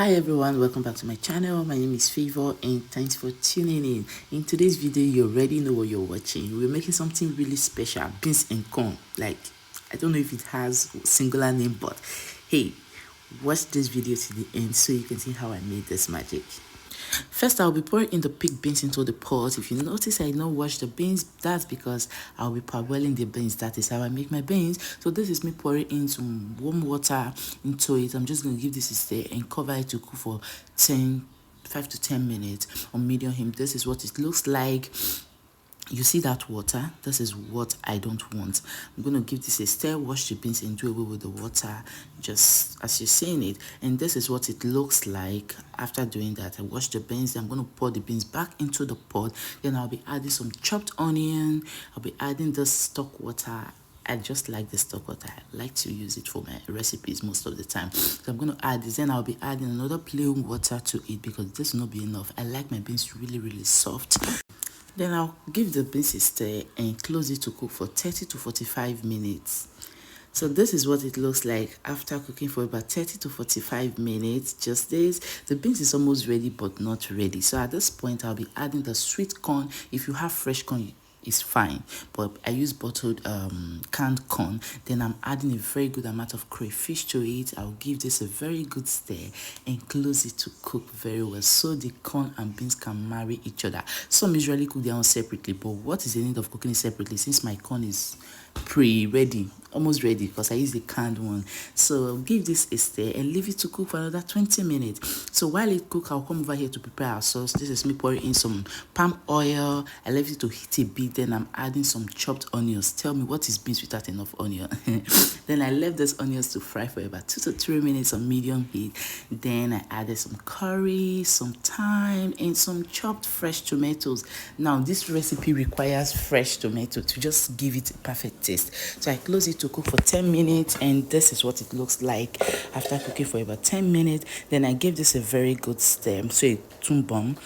Hi everyone, welcome back to my channel. My name is Favour and thanks for tuning in. In today's video, you already know what you're watching. We're making something really special, beans and corn. Like, I don't know if it has a singular name, but hey, watch this video to the end so you can see how I made this magic. First, I'll be pouring in the pig beans into the pot. If you notice I don't wash the beans, that's because I'll be parboiling the beans. That is how I make my beans. So this is me pouring in some warm water into it. I'm just going to give this a stir and cover it to cook for 5 to 10 minutes on medium heat. This is what it looks like. You see that water? This is what I don't want. I'm going to give this a stir, wash the beans and do away with the water, just as you're seeing it. And this is what it looks like after doing that. I wash the beans, I'm going to pour the beans back into the pot. Then I'll be adding some chopped onion. I'll be adding the stock water. I just like the stock water. I like to use it for my recipes most of the time. So I'm going to add this. Then I'll be adding another plain water to it because this will not be enough. I like my beans really soft. Then I'll give the beans a stir and close it to cook for 30 to 45 minutes. So this is what it looks like after cooking for about 30 to 45 minutes. Just this. The beans is almost ready but not ready. So at this point, I'll be adding the sweet corn. If you have fresh corn, is fine, but I use bottled canned corn. Then I'm adding a very good amount of crayfish to it. I'll give this a very good stir and close it to cook very well so the corn and beans can marry each other. Some usually cook their own separately, but what is the need of cooking it separately since my corn is pre-ready, almost ready, because I use the canned one. So I'll give this a stir and leave it to cook for another 20 minutes. So while it cooks, I'll come over here to prepare our sauce. This is me pouring in some palm oil. I left it to heat a bit. Then I'm adding some chopped onions. Tell me, what is beans without enough onion? Then I left those onions to fry for about 2 to 3 minutes on medium heat. Then I added some curry, some thyme, and some chopped fresh tomatoes. Now this recipe requires fresh tomato to just give it a perfect taste. So I close it to cook for 10 minutes, and this is what it looks like after cooking for about 10 minutes. Then I gave this a very good stir, so it tumbum.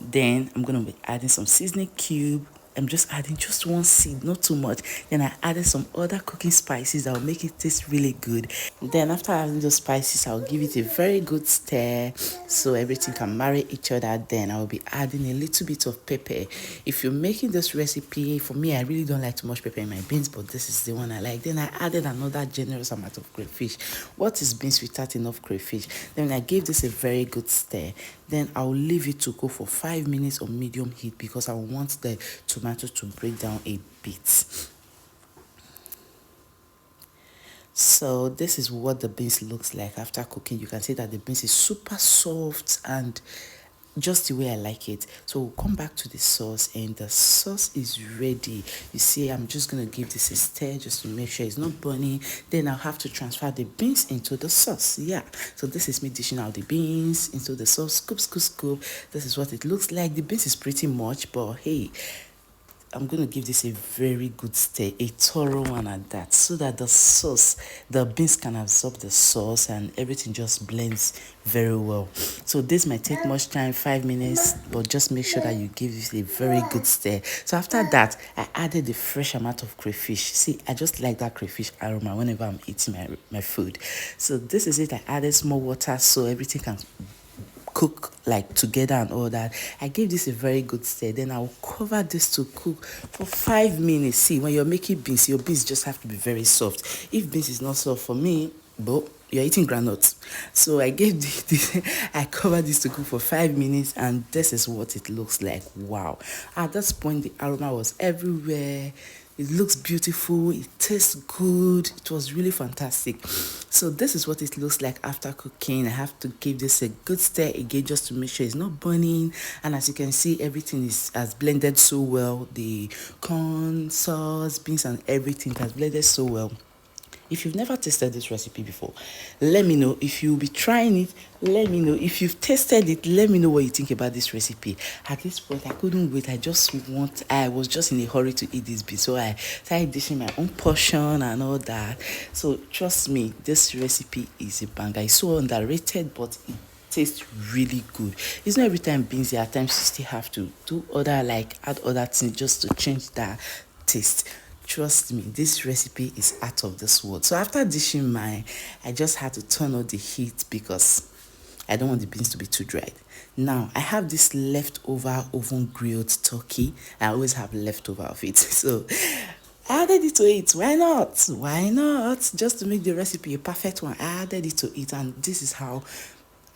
Then I'm going to be adding some seasoning cube. I'm just adding just one seed, not too much. Then I added some other cooking spices that will make it taste really good. Then after adding those spices, I'll give it a very good stir so everything can marry each other. Then I'll be adding a little bit of pepper. If you're making this recipe, for me, I really don't like too much pepper in my beans, but this is the one I like. Then I added another generous amount of crayfish. What is beans without enough crayfish? Then I gave this a very good stir. Then I'll leave it to cook for 5 minutes on medium heat because I want the tomato to break down a bit. So this is what the beans looks like after cooking. You can see that the beans is super soft and just the way I like it. So we'll come back to the sauce, and the sauce is ready. You see, I'm just going to give this a stir just to make sure it's not burning. Then I'll have to transfer the beans into the sauce. Yeah, so this is me dishing out the beans into the sauce. Scoop. This is what it looks like. The beans is pretty much, but hey, I'm going to give this a very good stir, a thorough one at that, so that the sauce, the beans can absorb the sauce and everything just blends very well. So this might take much time, 5 minutes, but just make sure that you give this a very good stir. So after that, I added the fresh amount of crayfish. See, I just like that crayfish aroma whenever I'm eating my food. So this is it. I added small water so everything can cook like together and all that. I gave this a very good stir. Then I'll cover this to cook for 5 minutes. See, when you're making beans, your beans just have to be very soft. If beans is not soft for me, but you're eating granules. So I gave this I covered this to cook for 5 minutes, and this is what it looks like. Wow. At this point, the aroma was everywhere. It looks beautiful. It tastes good. It was really fantastic. So this is what it looks like after cooking. I have to give this a good stir again just to make sure it's not burning. And as you can see, everything has blended so well. The corn, sauce, beans, and everything has blended so well. If you've never tasted this recipe before, let me know. If you'll be trying it, let me know. If you've tasted it, let me know what you think about this recipe. At this point, I couldn't wait. I was just in a hurry to eat this bit. So I started dishing my own portion and all that. So trust me, this recipe is a banger. It's so underrated, but it tastes really good. It's not every time beans, there are times you still have to do add other things just to change that taste. Trust me, this recipe is out of this world. So after dishing mine, I just had to turn on the heat because I don't want the beans to be too dried. Now I have this leftover oven grilled turkey. I always have leftover of it. So I added it to it. Why not? Why not? Just to make the recipe a perfect one. I added it to it, and this is how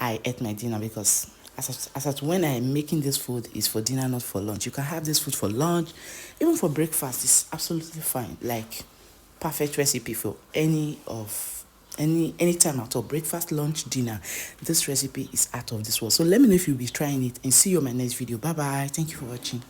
I ate my dinner, because as at when I'm making this food is for dinner, not for lunch. You can have this food for lunch, even for breakfast. It's absolutely fine. Like perfect recipe for any time at all. Breakfast, lunch, dinner. This recipe is out of this world. So let me know if you'll be trying it, and see you on my next video. Bye bye. Thank you for watching.